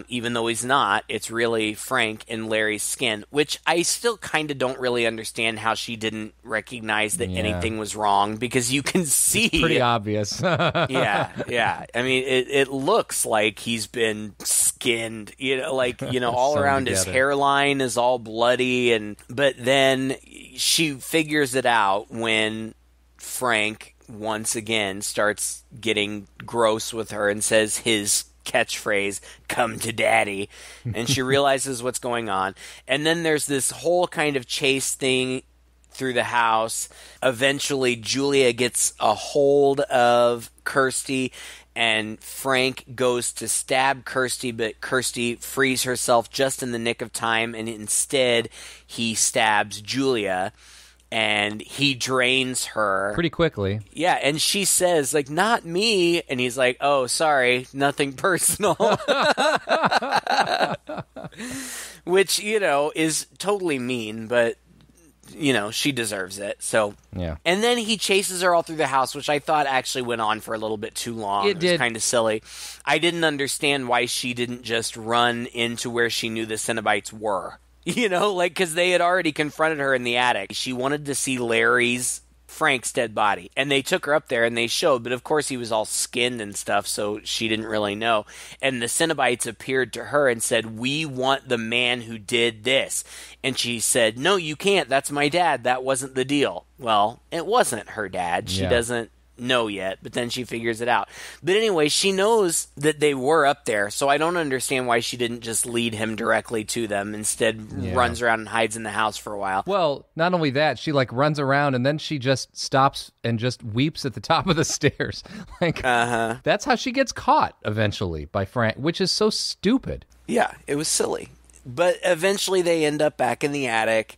Even though he's not, it's really Frank in Larry's skin, which I still kind of don't really understand how she didn't recognize that anything was wrong, because you can see... It's pretty obvious. Yeah. I mean, it looks like he's been skinned, all around his hairline is all bloody, but then she figures it out when Frank once again starts getting gross with her and says his catchphrase, come to daddy, and she realizes what's going on. And then there's this whole kind of chase thing through the house. Eventually Julia gets a hold of Kirsty and Frank goes to stab Kirsty, but Kirsty frees herself just in the nick of time, and instead he stabs Julia and he drains her pretty quickly. Yeah, and she says, like, not me. And he's like, oh, sorry, nothing personal. Which, is totally mean, but, she deserves it. So, yeah. And then he chases her all through the house, which I thought actually went on for a little bit too long. It was kind of silly. I didn't understand why she didn't just run into where she knew the Cenobites were. Because they had already confronted her in the attic. She wanted to see Frank's dead body. And they took her up there and they showed, but of course he was all skinned and stuff, so she didn't really know. And the Cenobites appeared to her and said, we want the man who did this. And she said, no, you can't. That's my dad. That wasn't the deal. Well, it wasn't her dad. She doesn't know yet, but then she figures it out. But anyway, she knows that they were up there, so I don't understand why she didn't just lead him directly to them. Instead, runs around and hides in the house for a while. Well, not only that, she runs around and then she just stops and just weeps at the top of the stairs. That's how she gets caught eventually by Frank, which is so stupid. Yeah, it was silly. But eventually they end up back in the attic,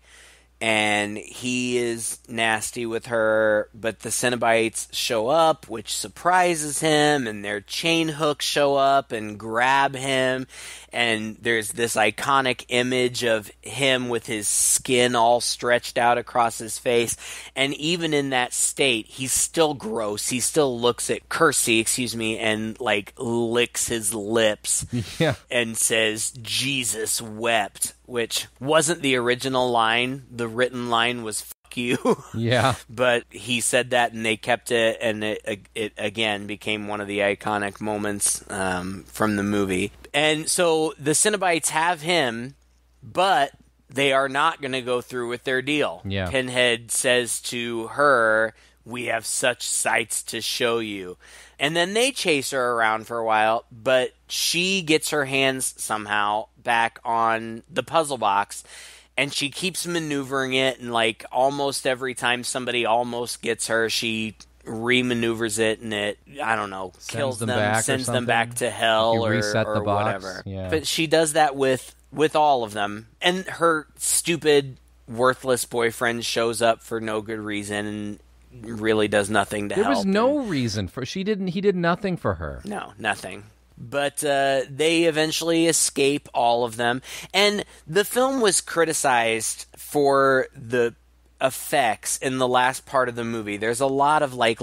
and he is nasty with her, but the Cenobites show up, which surprises him, and their chain hooks show up and grab him, and there's this iconic image of him with his skin all stretched out across his face, and even in that state, he's still gross. He still looks at Kirsty, and, licks his lips and says, Jesus wept, which wasn't the original line. The written line was "fuck you." Yeah. But he said that and they kept it, and it again became one of the iconic moments from the movie. And so the Cenobites have him, but they are not going to go through with their deal. Yeah. Pinhead says to her, we have such sights to show you. And then they chase her around for a while, but she gets her hands somehow back on the puzzle box, and she keeps maneuvering it, and almost every time somebody almost gets her, she re-maneuvers it, and it, I don't know, kills them, sends them back to hell or whatever. Yeah. But she does that with all of them, and her stupid, worthless boyfriend shows up for no good reason and really does nothing to help. There was no reason for he did nothing for her. No, nothing. But they eventually escape, all of them. And the film was criticized for the effects in the last part of the movie. There's a lot of light,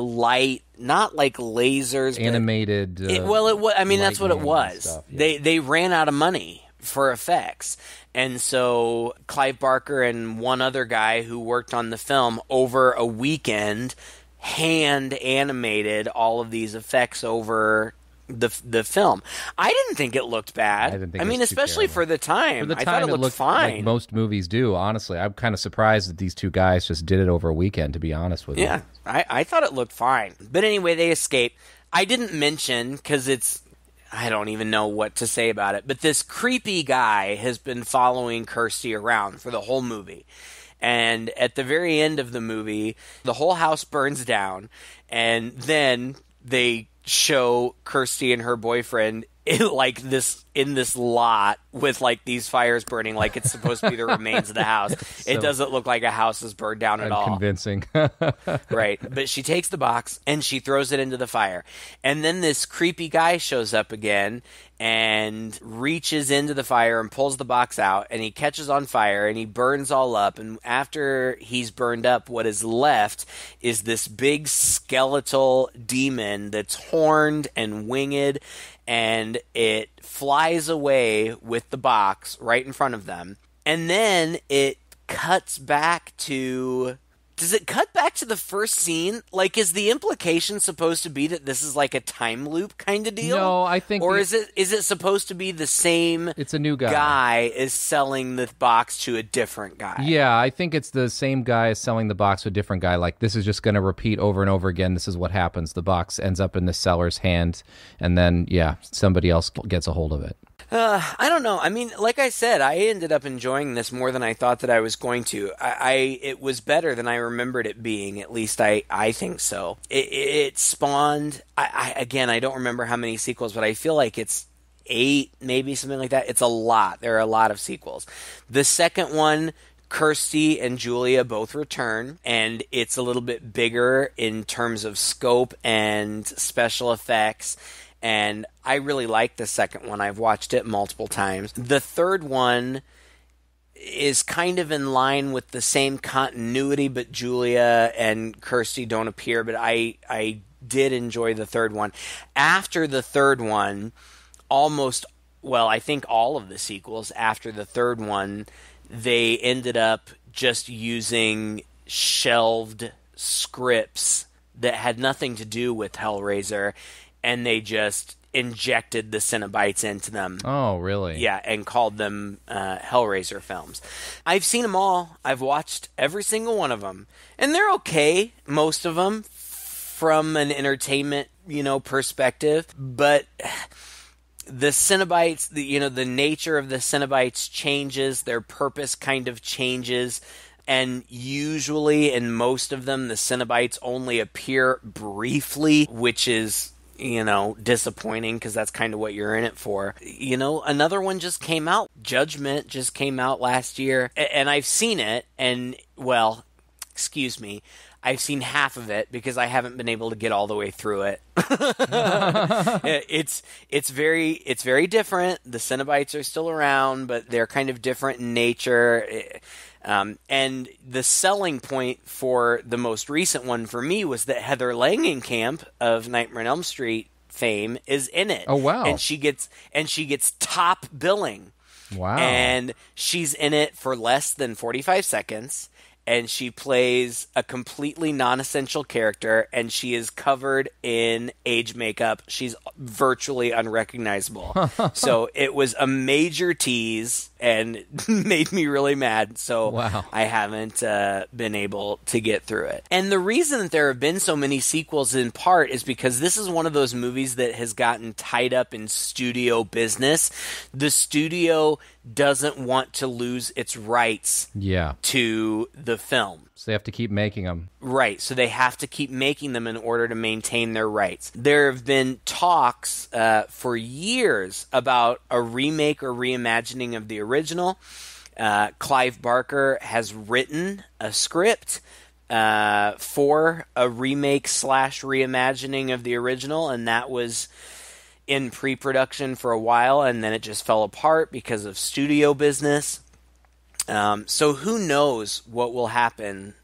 not lasers, animated. That's what it was. Stuff, yeah. They ran out of money for effects. And so Clive Barker and one other guy who worked on the film over a weekend hand animated all of these effects over the film. I didn't think it looked bad. I didn't think I it mean, was too especially terrible. for the time. For the I time, thought it looked fine. like most movies do, honestly. I'm kind of surprised that these two guys just did it over a weekend, to be honest with you. Yeah, I thought it looked fine. But anyway, they escape. I didn't mention, because I don't even know what to say about it, but this creepy guy has been following Kirsty around for the whole movie. And at the very end of the movie, the whole house burns down, and then they show Kirsty and her boyfriend in this lot with like these fires burning, like it's supposed to be the remains of the house. It doesn't look like a house is burned down at all. Convincing. Right. But she takes the box and she throws it into the fire. And then this creepy guy shows up again and reaches into the fire and pulls the box out, and he catches on fire and he burns all up. And after he's burned up, what is left is this big skeletal demon that's horned and winged, and it flies away with the box right in front of them. And then it cuts back to... Does it cut back to the first scene? Like, is the implication supposed to be that this is like a time loop kind of deal? No, I think... Or is it supposed to be the same... It's a new guy. Guy is selling the box to a different guy. Yeah, I think it's the same guy selling the box to a different guy. Like, this is just going to repeat over and over again. This is what happens. The box ends up in the seller's hand, and then, yeah, somebody else gets a hold of it. I don't know. I mean, like I said, I ended up enjoying this more than I thought that I was going to. It was better than I remembered it being. At least I think so. It spawned. Again, I don't remember how many sequels, but I feel like it's 8, maybe something like that. It's a lot. There are a lot of sequels. The second one, Kirsty and Julia both return, and it's a little bit bigger in terms of scope and special effects. And I really like the second one. I've watched it multiple times. The third one is kind of in line with the same continuity, but Julia and Kirsty don't appear. But I did enjoy the third one. After the third one, I think all of the sequels after the third one, they ended up just using shelved scripts that had nothing to do with Hellraiser, and they just injected the Cenobites into them. Oh, really? Yeah, and called them Hellraiser films. I've seen them all. I've watched every single one of them. And they're okay, most of them, from an entertainment, perspective. But the Cenobites, the nature of the Cenobites changes. Their purpose kind of changes. And usually, in most of them, the Cenobites only appear briefly, which is... disappointing, because that's kind of what you're in it for. Another one just came out. Judgment just came out last year, and I've seen it, and, I've seen half of it because I haven't been able to get all the way through it. It's very different. The Cenobites are still around, but they're kind of different in nature. And the selling point for the most recent one for me was that Heather Langenkamp of Nightmare on Elm Street fame is in it. Oh, wow. And she gets top billing. Wow. And she's in it for less than 45 seconds. And she plays a completely non-essential character, and she is covered in age makeup. She's virtually unrecognizable. So it was a major tease and made me really mad. So wow. I haven't been able to get through it. And the reason that there have been so many sequels in part is because this is one of those movies that has gotten tied up in studio business. The studio doesn't want to lose its rights to the film. So they have to keep making them. Right, so they have to keep making them in order to maintain their rights. There have been talks for years about a remake or reimagining of the original. Clive Barker has written a script for a remake / reimagining of the original, and that was in pre-production for a while, and then it just fell apart because of studio business. So who knows what will happen.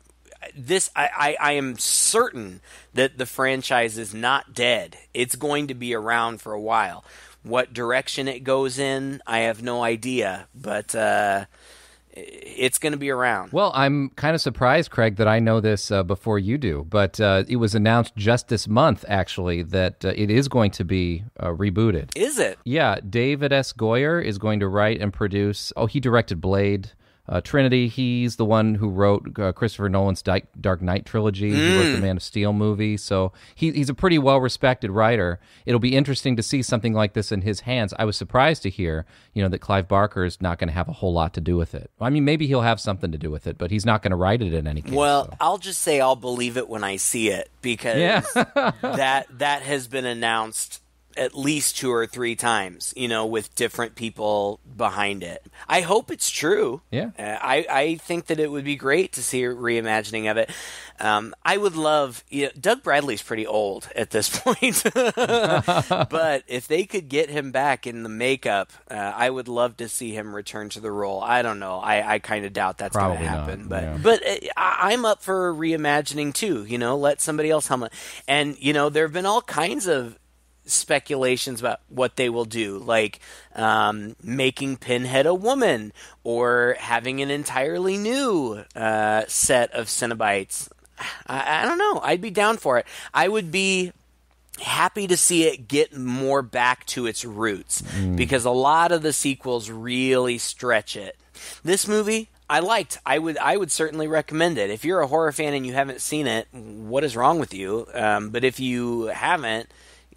I am certain that the franchise is not dead. It's going to be around for a while. What direction it goes in, I have no idea, but it's going to be around. Well, I'm kind of surprised, Craig, that I know this before you do, but it was announced just this month, actually, that it is going to be rebooted. Is it? Yeah, David S. Goyer is going to write and produce. Oh, he directed Blade. Trinity, he's the one who wrote Christopher Nolan's Dark Knight trilogy. He wrote the Man of Steel movie, so he's a pretty well-respected writer. It'll be interesting to see something like this in his hands. I was surprised to hear, that Clive Barker is not going to have a whole lot to do with it. I mean, maybe he'll have something to do with it, but he's not going to write it in any case. Well, so. I'll just say I'll believe it when I see it, because that has been announced at least 2 or 3 times, with different people behind it. I hope it's true. Yeah. I think that it would be great to see a reimagining of it. I would love, Doug Bradley's pretty old at this point, but if they could get him back in the makeup, I would love to see him return to the role. I don't know. I kind of doubt that's going to happen, but I'm up for a reimagining too, let somebody else helm it. And, there have been all kinds of speculations about what they will do, like making Pinhead a woman or having an entirely new set of Cenobites. I don't know. I'd be down for it. I would be happy to see it get more back to its roots, because a lot of the sequels really stretch it. This movie I liked. I would certainly recommend it. If you're a horror fan and you haven't seen it, what is wrong with you? But if you haven't,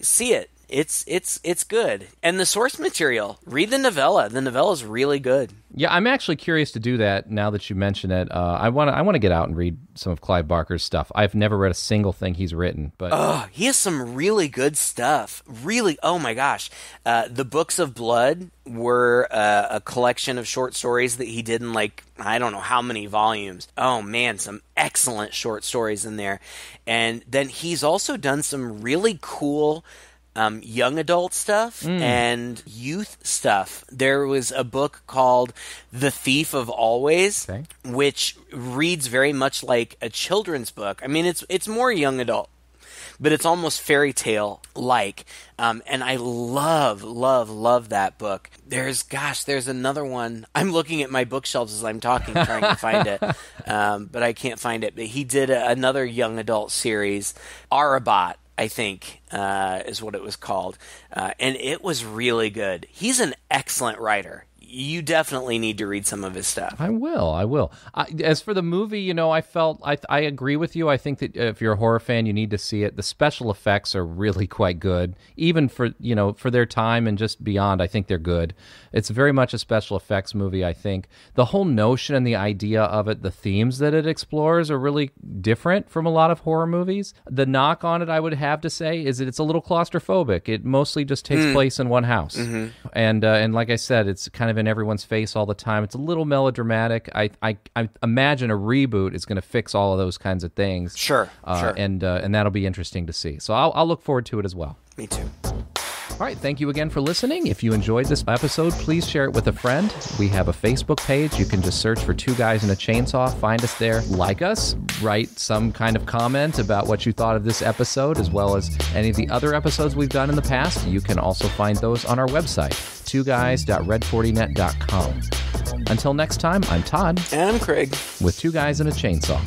see it. It's good. And the source material, read the novella. The novella is really good. Yeah, I'm actually curious to do that now that you mention it. I want to get out and read some of Clive Barker's stuff. I've never read a single thing he's written, but he has some really good stuff. Really, oh my gosh. The Books of Blood were a collection of short stories that he did in I don't know how many volumes. Oh man, some excellent short stories in there. And then he's also done some really cool young adult stuff and youth stuff. There was a book called The Thief of Always, which reads very much like a children's book. I mean, it's more young adult, but it's almost fairy tale like. And I love that book. There's another one. I'm looking at my bookshelves as I'm talking, trying to find it, but I can't find it. But he did another young adult series, Arabot, I think, is what it was called. And it was really good. He's an excellent writer. You definitely need to read some of his stuff. I will. As for the movie, I agree with you. I think that if you're a horror fan, you need to see it. The special effects are really quite good. Even for their time and just beyond, I think they're good. It's very much a special effects movie, I think. The whole notion and the idea of it, the themes that it explores are really different from a lot of horror movies. The knock on it, I would have to say, is that it's a little claustrophobic. It mostly just takes place in one house. Mm-hmm. And like I said, it's kind of in everyone's face all the time. It's a little melodramatic. I imagine a reboot is going to fix all of those kinds of things. Sure. And that'll be interesting to see. So I'll look forward to it as well. Me too. All right, thank you again for listening. If you enjoyed this episode, please share it with a friend. We have a Facebook page. You can just search for Two Guys and a Chainsaw. Find us there. Like us. Write some kind of comment about what you thought of this episode, as well as any of the other episodes we've done in the past. You can also find those on our website, twoguys.red40net.com. Until next time, I'm Todd. And I'm Craig. With Two Guys and a Chainsaw.